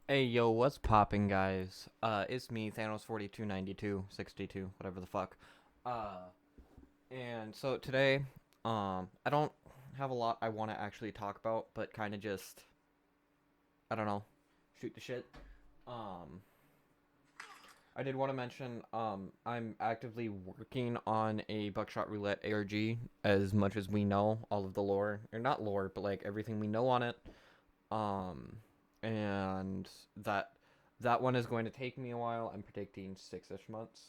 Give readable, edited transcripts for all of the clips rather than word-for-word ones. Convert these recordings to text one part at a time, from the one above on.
Hey yo, what's popping, guys? It's me, Thanos 4292 62, whatever the fuck. Uh, and so today, I don't have a lot I want to actually talk about, but kind of just, I don't know, shoot the shit. Um, I did want to mention, I'm actively working on a Buckshot Roulette ARG. As much as we know, all of the lore, or not lore, but like everything we know on it. Um, and that one is going to take me a while. I'm predicting 6-ish months.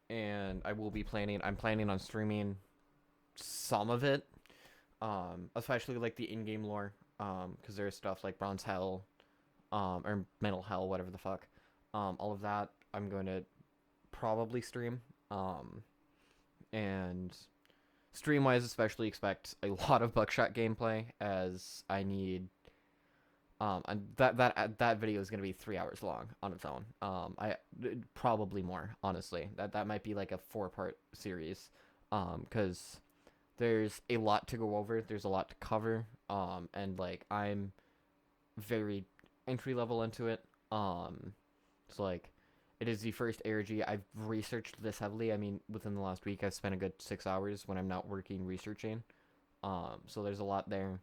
And I will be planning. I'm planning on streaming some of it. Especially like the in-game lore. Because there's stuff like Bronze Hell, or Metal Hell, whatever the fuck. All of that I'm going to probably stream. And stream wise, especially expect a lot of Buckshot gameplay as I need. And that video is gonna be 3 hours long on its own. I probably more, honestly. That might be like a 4-part series. Because there's a lot to go over. There's a lot to cover. And like I'm very entry level into it. So like it is the first ARG. I've researched this heavily. I mean, within the last week, I've spent a good 6 hours when I'm not working researching. So there's a lot there.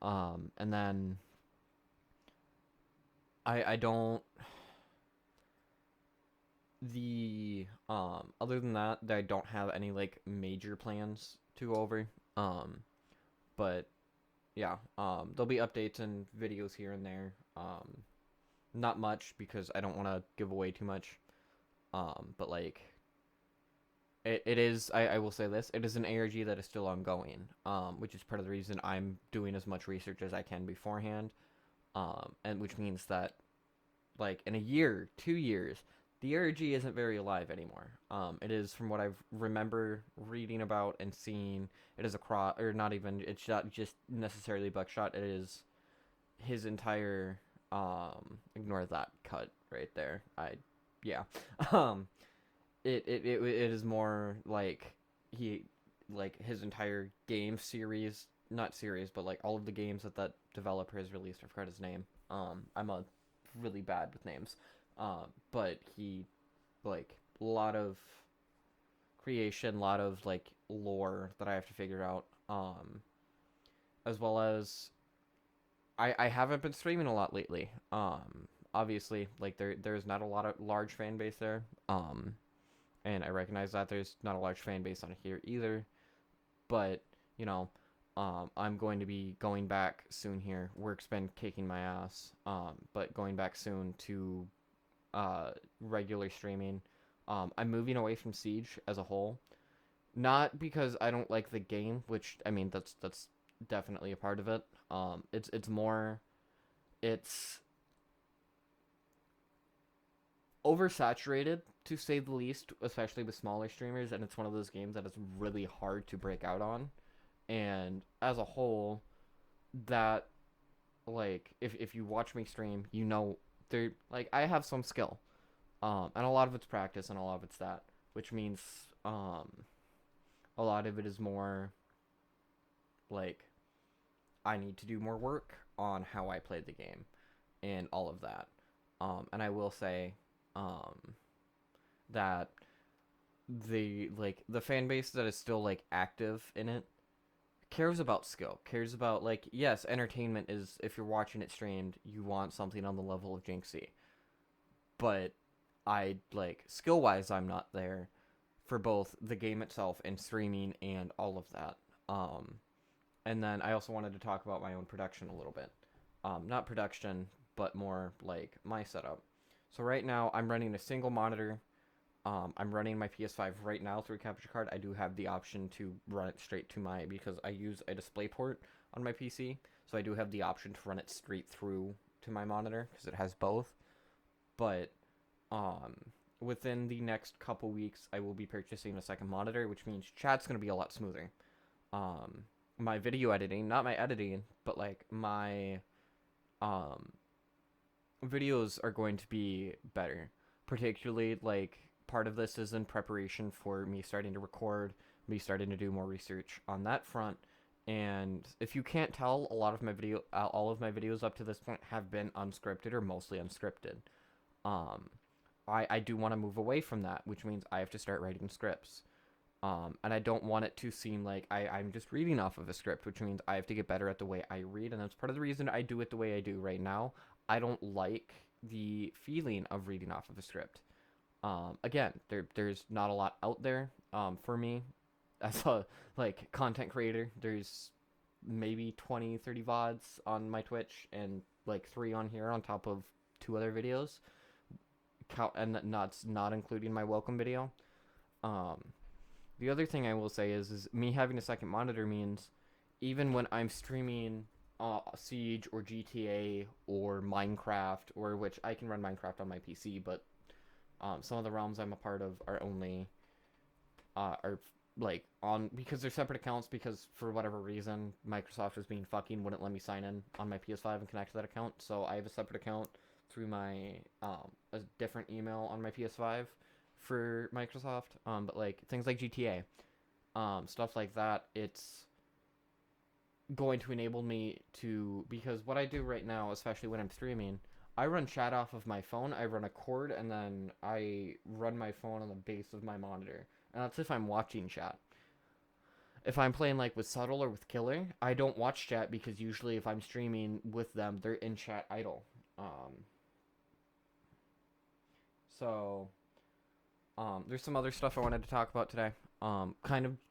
And then I don't the other than that, I don't have any like major plans to go over. Um, but yeah, there'll be updates and videos here and there. Not much because I don't want to give away too much. But like it is. I will say this: it is an ARG that is still ongoing. Which is part of the reason I'm doing as much research as I can beforehand. And which means that like in a year, 2 years, the ARG isn't very alive anymore. It is from what I remember reading about and seeing. It is a cross, or not even. It's not just necessarily Buckshot. It is his entire. Ignore that cut right there. Yeah. Um, it is more like he, like his entire game series, not series, but like all of the games that developer has released. I forgot his name. I'm a really bad with names. But he, like, a lot of creation, a lot of like lore that I have to figure out. As well as I haven't been streaming a lot lately. Obviously, like there's not a lot of large fan base there. And I recognize that there's not a large fan base on here either. But you know, I'm going to be going back soon here. Work's been kicking my ass. But going back soon to regular streaming. I'm moving away from Siege as a whole. Not because I don't like the game, which I mean that's definitely a part of it. It's more it's oversaturated to say the least, especially with smaller streamers, and it's one of those games that is really hard to break out on. And as a whole, that like if you watch me stream, you know there like I have some skill. And a lot of it's practice and a lot of it's that, which means a lot of it is more like I need to do more work on how I play the game and all of that. And I will say um, that the fan base that is still like active in it cares about skill, cares about like yes, entertainment is if you're watching it streamed, you want something on the level of Jinxie, but I like skill wise, I'm not there for both the game itself and streaming and all of that. Um, and then I also wanted to talk about my own production a little bit. Not production, but more like my setup. So right now I'm running a single monitor. I'm running my PS5 right now through a capture card. I do have the option to run it straight to my because I use a display port on my PC, so I do have the option to run it straight through to my monitor because it has both. But um, within the next couple weeks, I will be purchasing a second monitor, which means chat's gonna be a lot smoother. Um, my video editing, not my editing, but like my um videos are going to be better. Particularly like part of this is in preparation for me starting to record, me starting to do more research on that front, And if you can't tell, all of my videos up to this point have been unscripted or mostly unscripted. Um, I do want to move away from that, which means I have to start writing scripts. And I don't want it to seem like I'm just reading off of a script, which means I have to get better at the way I read, and that's part of the reason I do it the way I do right now. I don't like the feeling of reading off of a script. Again, there's not a lot out there for me as a like content creator. There's maybe 20, 30 VODs on my Twitch and like 3 on here on top of 2 other videos. And not including my welcome video. The other thing I will say is me having a second monitor means even when I'm streaming Siege or GTA or Minecraft, or which I can run Minecraft on my PC, but some of the realms I'm a part of are only are like on because they're separate accounts because for whatever reason Microsoft was being fucking, wouldn't let me sign in on my PS5 and connect to that account. So I have a separate account through my a different email on my PS5 for Microsoft. But like things like GTA, stuff like that, it's going to enable me to, because what I do right now, especially when I'm streaming, I run chat off of my phone, I run a cord, and then I run my phone on the base of my monitor. And that's if I'm watching chat. If I'm playing like with Subtle or with Killer, I don't watch chat because usually if I'm streaming with them, they're in chat idle. There's some other stuff I wanted to talk about today.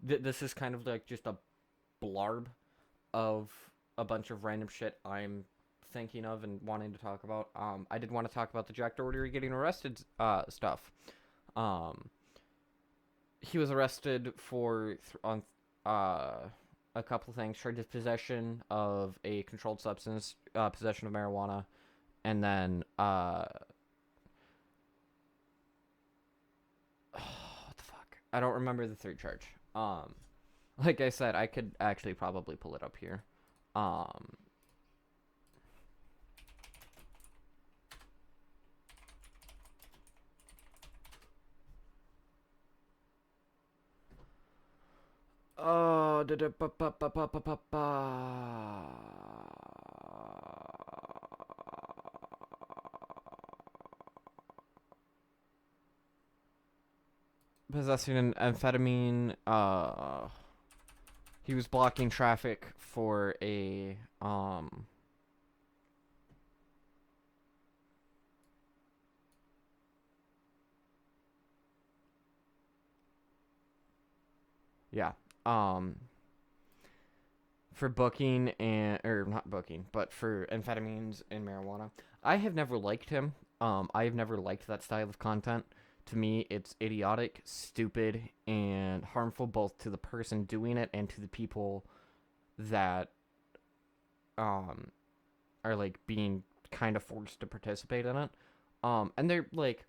This is kind of like just a blarb of a bunch of random shit I'm thinking of and wanting to talk about. I did want to talk about the Jack Doherty getting arrested stuff. He was arrested on a couple of things: charged with possession of a controlled substance, possession of marijuana, and then what the fuck? I don't remember the third charge. Like I said, I could actually probably pull it up here. Possessing an amphetamine. He was blocking traffic for a yeah. For booking or not booking, but for amphetamines and marijuana. I have never liked him. I have never liked that style of content. To me, it's idiotic, stupid, and harmful both to the person doing it and to the people that are like being kind of forced to participate in it. And they're like,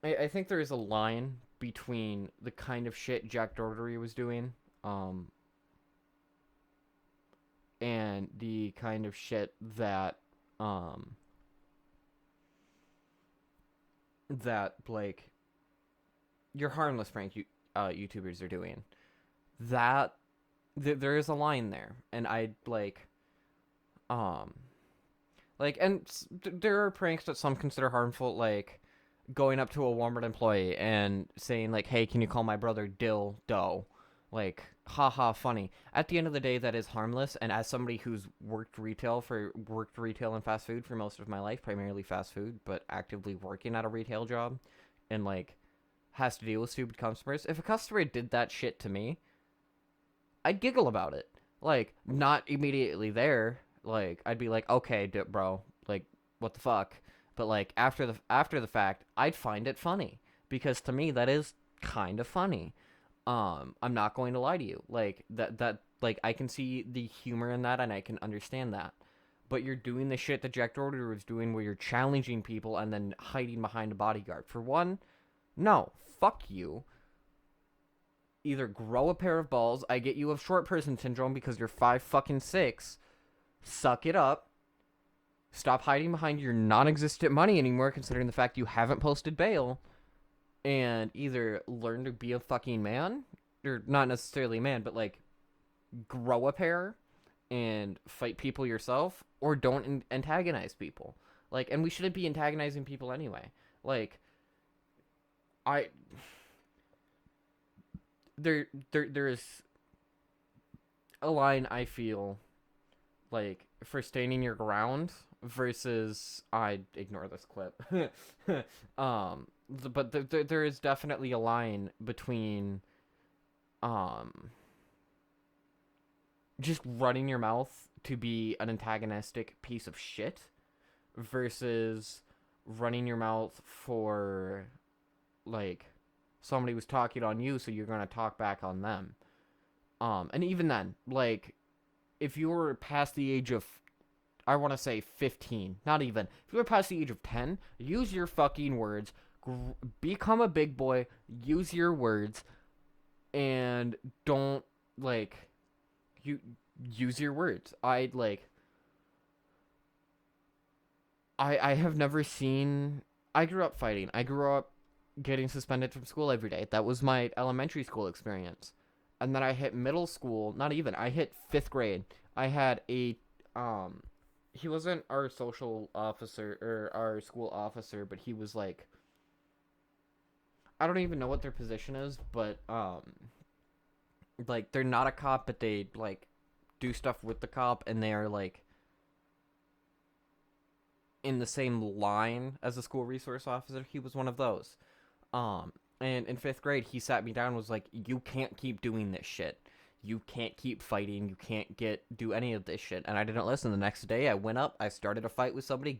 I think there is a line between the kind of shit Jack Doherty was doing, and the kind of shit that like your harmless prank YouTubers are doing. That there is a line there, and I and there are pranks that some consider harmful, like going up to a Walmart employee and saying like, "Hey, can you call my brother Dill Doe?" Like, haha, funny. At the end of the day, that is harmless. And as somebody who's worked retail and fast food for most of my life, primarily fast food, but actively working at a retail job, and like has to deal with stupid customers. If a customer did that shit to me, I'd giggle about it. Like, not immediately there. Like, I'd be like, okay, bro, like, what the fuck? But like after the fact, I'd find it funny because to me that is kind of funny. I'm not going to lie to you. Like that like I can see the humor in that and I can understand that. But you're doing the shit that Jack Doherty was doing where you're challenging people and then hiding behind a bodyguard. For one, no, fuck you. Either grow a pair of balls. I get you have short person syndrome because you're 5'6". Suck it up. Stop hiding behind your non-existent money anymore, considering the fact you haven't posted bail. And either learn to be a fucking man, or not necessarily a man, but like grow a pair and fight people yourself, or don't antagonize people. Like, and we shouldn't be antagonizing people anyway. Like, I there is a line I feel like for standing your ground versus I ignore this clip. But there is definitely a line between um just running your mouth to be an antagonistic piece of shit versus running your mouth for like somebody was talking on you, so you're gonna talk back on them. And even then, like, if you were past the age of, I want to say 15, not even. If you were past the age of 10, use your fucking words. Become a big boy. Use your words, and don't like you use your words. I have never seen. I grew up fighting. I grew up getting suspended from school every day. That was my elementary school experience. And then I hit middle school, not even. I hit 5th grade. I had a he wasn't our social officer or our school officer, but he was like, I don't even know what their position is, but like they're not a cop, but they like do stuff with the cop, and they are like in the same line as a school resource officer. He was one of those. And in 5th grade, he sat me down and was like, you can't keep doing this shit. You can't keep fighting. You can't do any of this shit. And I didn't listen. The next day, I went up. I started a fight with somebody.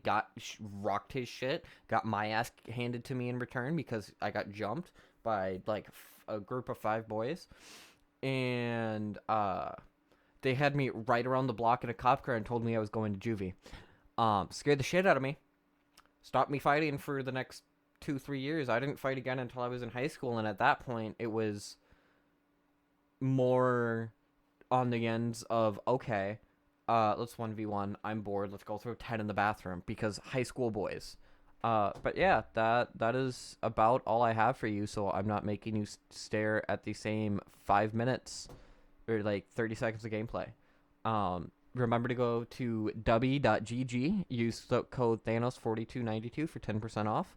Rocked his shit. Got my ass handed to me in return because I got jumped by like a group of 5 boys. And they had me right around the block in a cop car and told me I was going to juvie. Scared the shit out of me. Stopped me fighting for the next 2-3 years. I didn't fight again until I was in high school, and at that point it was more on the ends of, okay, let's 1v1, I'm bored, let's go throw 10 in the bathroom, because high school boys. But yeah, that is about all I have for you, so I'm not making you stare at the same 5 minutes or like 30 seconds of gameplay. Remember to go to w.gg, use the code Thanos4292 for 10% off.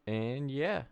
And yeah.